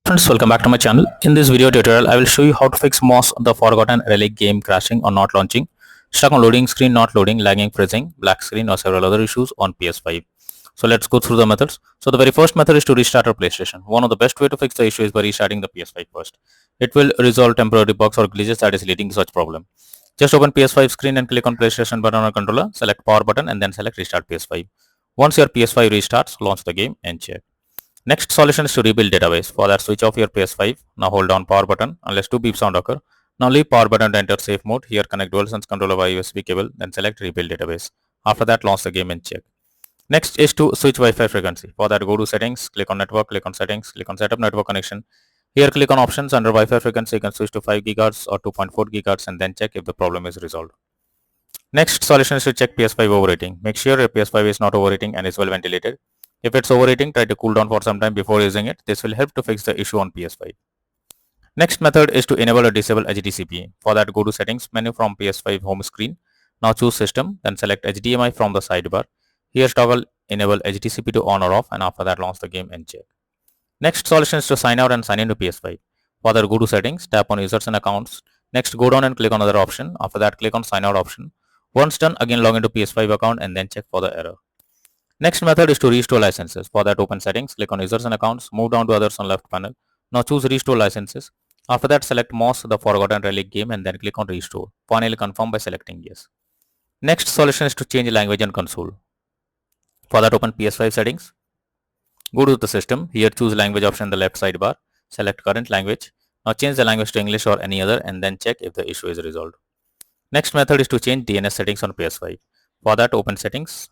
Friends, welcome back to my channel. In this video tutorial, I will show you how to fix Moss, the Forgotten Relic game crashing or not launching, stuck on loading screen, not loading, lagging, freezing, black screen or several other issues on PS5. So let's go through the methods. So the very first method is to restart your PlayStation. One of the best way to fix the issue is by restarting the PS5 first. It will resolve temporary bugs or glitches that is leading to such problem. Just open PS5 screen and click on PlayStation button or controller, select power button and then select restart PS5. Once your PS5 restarts, launch the game and check. Next solution is to rebuild database. For that, switch off your PS5. Now hold down power button unless two beep sound occur. Now leave power button to enter safe mode. Here connect DualSense controller via USB cable. Then select rebuild database. After that, launch the game and check. Next is to switch Wi-Fi frequency. For that, go to settings, click on network, click on settings, click on setup network connection. Here click on options. Under Wi-Fi frequency, you can switch to 5 GHz or 2.4 GHz and then check if the problem is resolved. Next solution is to check PS5 overheating. Make sure your PS5 is not overheating and is well ventilated. If it's overheating, try to cool down for some time before using it. This will help to fix the issue on PS5. Next method is to enable or disable HDCP. For that, go to settings menu from PS5 home screen. Now choose system, then select HDMI from the sidebar. Here toggle enable HDCP to on or off, and after that launch the game and check. Next solution is to sign out and sign into PS5. For that, go to settings, tap on users and accounts. Next, go down and click on other option. After that, click on sign out option. Once done, again log into PS5 account and then check for the error. Next method is to restore licenses. For that, open settings, click on users and accounts, move down to others on left panel. Now choose restore licenses. After that, select Moss, the Forgotten Relic game and then click on restore. Finally confirm by selecting yes. Next solution is to change language on console. For that, open PS5 settings. Go to the system. Here choose language option in the left sidebar. Select current language. Now change the language to English or any other and then check if the issue is resolved. Next method is to change DNS settings on PS5. For that, open settings.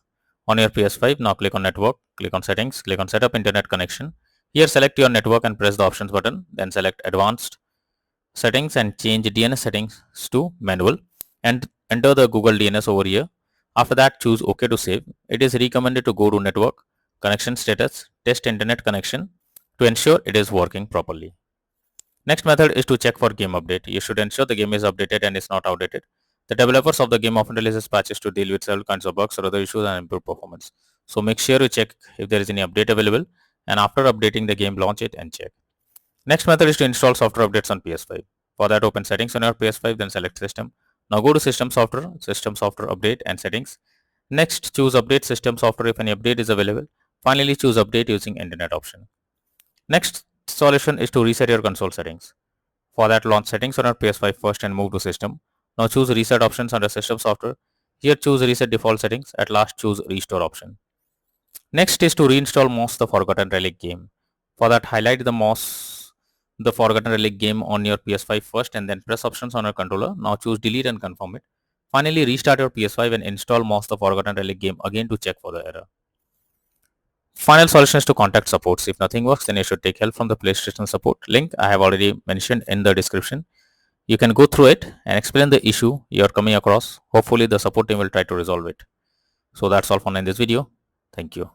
On your PS5, now click on network, click on settings, click on setup internet connection. Here select your network and press the options button, then select advanced settings and change DNS settings to manual and enter the Google DNS over here. After that, choose OK to save. It is recommended to go to network, connection status, test internet connection to ensure it is working properly. Next method is to check for game update. You should ensure the game is updated and is not outdated. The developers of the game often releases patches to deal with several kinds of bugs or other issues and improve performance. So make sure you check if there is any update available and after updating the game, launch it and check. Next method is to install software updates on PS5. For that, open settings on your PS5, then select system. Now go to system software update and settings. Next, choose update system software if any update is available. Finally, choose update using internet option. Next solution is to reset your console settings. For that, launch settings on your PS5 first and move to system. Now choose reset options under system software. Here choose reset default settings. At last choose restore option. Next is to reinstall Moss, the Forgotten Relic game. For that, highlight the Moss, the Forgotten Relic game on your PS5 first and then press options on your controller. Now choose delete and confirm it. Finally, restart your PS5 and install Moss, the Forgotten Relic game again to check for the error. Final solution is to contact supports. If nothing works, then you should take help from the PlayStation support. Link I have already mentioned in the description. You can go through it and explain the issue you are coming across. Hopefully the support team will try to resolve it. So that's all for now in this video. Thank you.